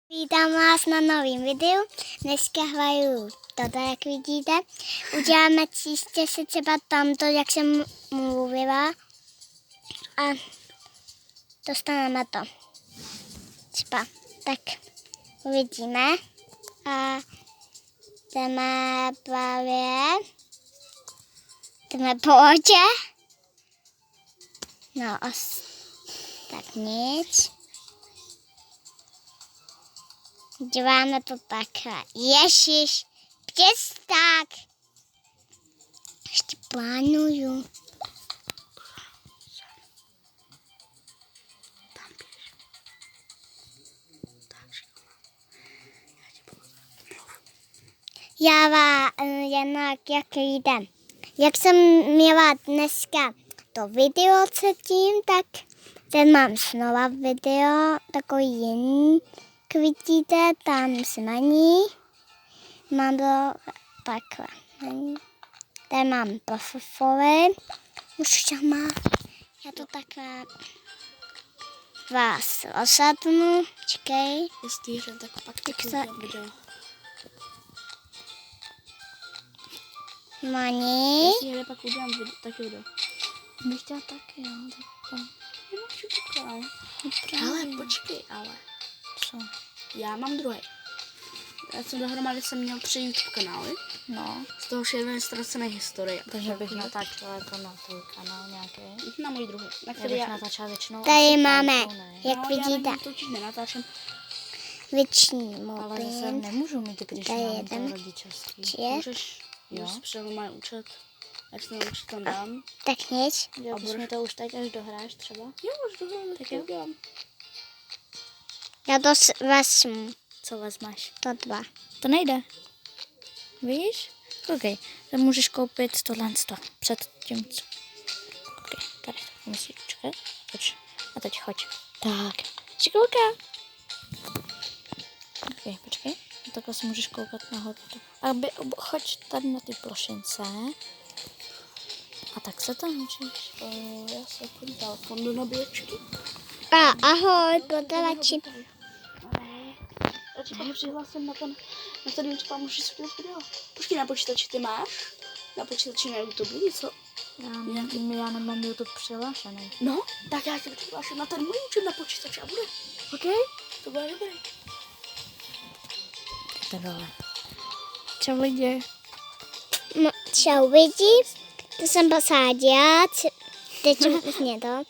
Vítám vás na novém videu. Dneska hraju toto, jak vidíte. Uděláme příště si třeba tamto, jak jsem mluvila. A dostaneme to. Třeba. Tak uvidíme. A jdeme po vodě. No, tak nic. Děláme to takhle. Ježiš, přestak. Ještě plánuju. Já vám jinak, jak jde. Jak jsem měla dneska to video předtím, tak teď mám znova video, takový jiný. Jak vidíte, tam s maní. Mám to takhle. Tady mám profily. Už to má. Já to takhle vás rozsadnu. Čekej. Jestli tak pak to video. Maní. Jestli pak udělám taky video. Bych chtěla taky, jo. Ale počkej, ale. Co? Já mám druhý. Já jsem dohromady měl 3 YouTube kanály. No. Z toho je jeden ztracený historie. Takže bych natáčela jako na tvůj kanál nějaký. Na můj druhý. Na Já který bych natáčela většinou. Tady máme, ne? jak vidíte, Já točit nenatáčím. větší Ale zase mobil. nemůžu mít, když Tady mám jeden. to rodičovství. Můžeš. Jo. Můžeš přijel mají účet. Jak se ten účet tam dám. Tak nic. A bys mi to už teď, až dohráš třeba? Jo, už dohromady tak udělám. Já to vezmu. Co vezmeš? To 2. To nejde. Víš? OK. Tak můžeš koupit tohle před tím, co... OK, tady to musíš čekat. A teď choď. Tak. Šikulka. OK, počkej. Takhle si můžeš koukat nahoru. Choď tady na ty plošince. A tak se tam učíš. Já se telefon do nabíječky. Ahoj, podavači. Já ti pak přihlásím na ten YouTube a můžeš si udělat video. Počkej, na počítači ty máš? Na počítači na YouTube něco? Já nemám YouTube přihlášený. No, tak já tě přihláším na ten můj YouTube na počítači a bude. OK? To bude dobré. To dole. Čau lidi. Čau lidi, to jsem posádila, teď vlastně to.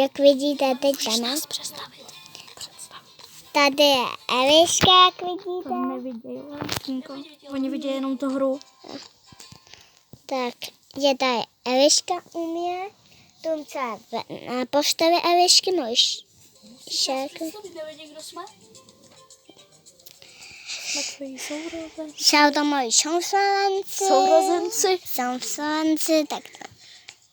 Jak vidíte, teď tam. Představit. Tady je Eliška, jak vidíte. To nevidějí, Kinko. Oni vidí jenom tu hru. Tak je tady Eliška u mě. Tumce na postavě Elišky, můžeš šék. Nevědí, kdo jsme? Na tvojí sourozenci. Jsou to moji sourozenci, tak to.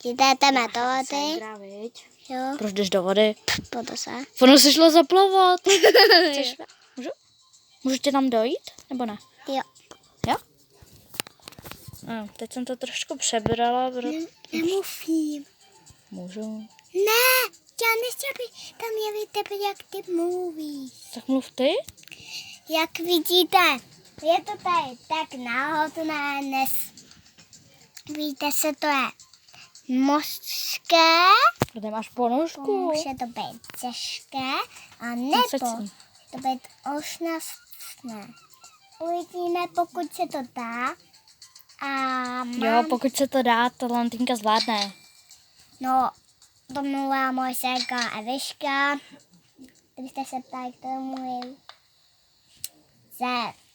Jdeme do vody. Jo, Proč jdeš do vody? proto se. Ono se šlo zaplavat. Můžu tě tam dojít? Nebo ne? Jo. Jo? No, teď jsem to trošku přebrala. Nemluvím. Můžu. Ne, já nechci, aby tam měli tebe, jak ty mluvíš. Tak mluv ty. Jak vidíte, je to tady tak náhodné dnes. Víte se, to je mořské, Kde máš ponožku? může to být těžké, a nebo to být osnastné. Uvidíme, pokud se to dá. A mám, Jo, pokud se to dá, to Lantýnka zvládne. no, to mluvila moje ségra Eliška. Kdybyste se ptali, k tomu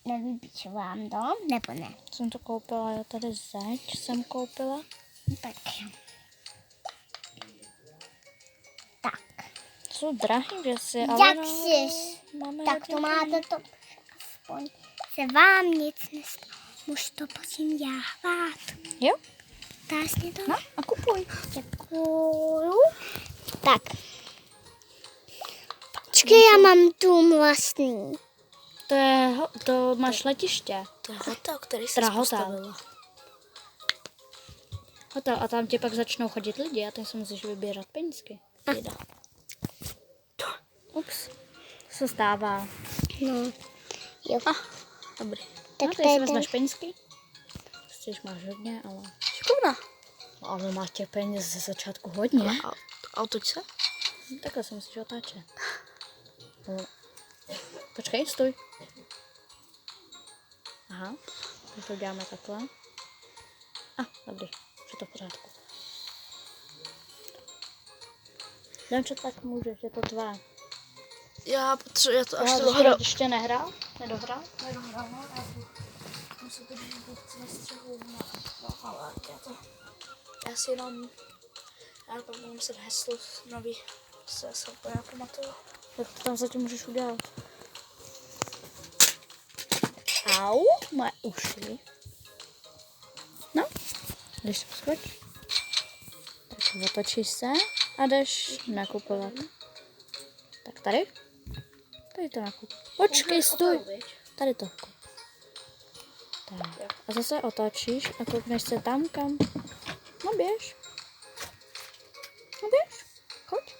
nevypíšu vám to, nebo ne? Jsem to koupila, já tady zeď jsem koupila. Tak. Tak. Jsou drahý věci, ale Jak no, jsi? máme Tak to hodně máte to. Aspoň se vám nic nestalo. Můžu to prosím já hrát. Jo? Dáš mě to? No, a kupuj. Děkuju. Tak. Počkej, já mám tu vlastní. To máš letiště. To je hotel, který Teda hotel. Hotel a tam ti pak začnou chodit lidi a ty si musíš vybírat penízky. Ups. se stává. No. Jo. Dobrý. Tak No, to ty je si ten. vezmeš penízky. Chceš máš hodně, ale... Šikovná. No, ale máš těch peněz ze začátku hodně. A otoč se. Takhle se musíš otáčet. No. Počkej, stůj. Aha, my to děláme takhle. Dobrý, už je to v pořádku. Dančo, tak můžeš, je to tvé. Já potřebuji to až Aha, to to dohrál. ještě nehrál? Nedohrál? Nedohrál, no. Já se teď na střechu, no, ale já si jenom, já to budu muset heslo nový, se úplně pamatuju. Tak to tam zatím můžeš udělat. Au, moje uši. No, když se skoč, tak otočíš se a jdeš nakupovat. Tak tady? Tady to nakup. Počkej, stůj. Tady to kup. Tak. A zase otočíš a koukneš se tam, kam. No běž. No běž. Choď.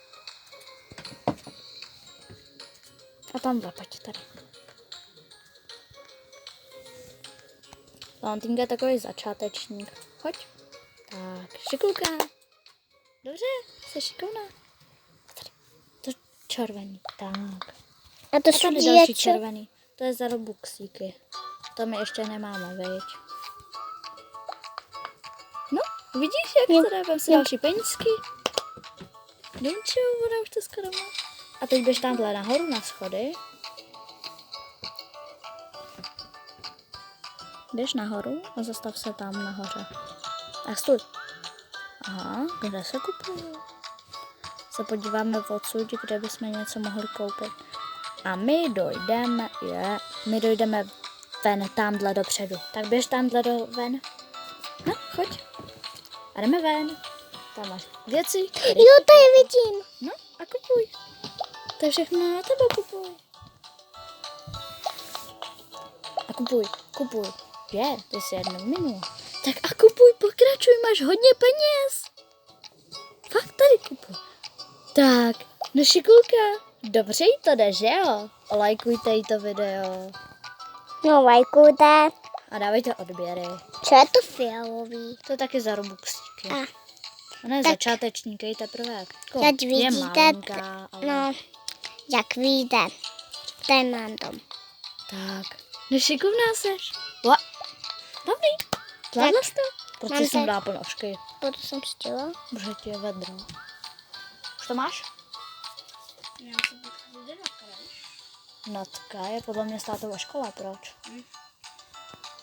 A tam pojď tady. Valentínka je takový začátečník. Choď. Tak, šikulka. Dobře, jsi šikovná. Tady. To červený. Tak. A to A jsou tady další děti. červený. To je za robuxíky. To my ještě nemáme, viď? No, vidíš, jak to dávám si další penízky? Denčo, ona už to skoro má. A teď běž tamhle nahoru na schody. Běž nahoru a zastav se tam nahoře. A stůj. Aha, kde se kupuje? Se podíváme odsud, kde bychom něco mohli koupit. A my dojdeme ven tamhle dopředu. Tak běž tamhle ven. No, choď. A jdeme ven. Tam máš věci. Jo, to je vidím. No a kupuj. To je všechno na tebe, kupuj. A kupuj. Je, ty jsi jednou minul. Tak a kupuj, pokračuj, máš hodně peněz. Fakt tady kupuj. Tak, no šikulka, dobře jí to jde, že jo? Lajkujte jí to video No, lajkujte. a dávejte odběry. Co je to fialový? To je taky za robuxíky. A, Ona je tak. začátečník, je teprve jako Jak je vidíte, malinká, ale... no, jak víte, tady mám dom. Tak, no šikovná seš. Dobrý, zvládla jsi to? Proč mám jsem tady- dala ponožky? Proto jsem chtěla. Protože ti je vedro. Už to máš? Já se budu jde na kraj. Natka je podle mě státová škola, proč?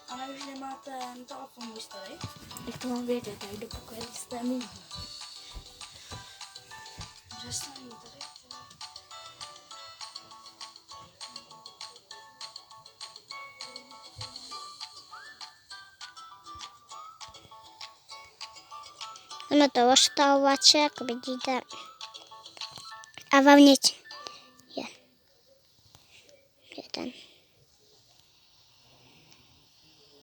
Ale už nemáte telefon můj starý? Jak to mám vědět, já jdu do pokoje systému. Přesně, tady. Máme to oštavovače, jak vidíte. A vevnitř je ten.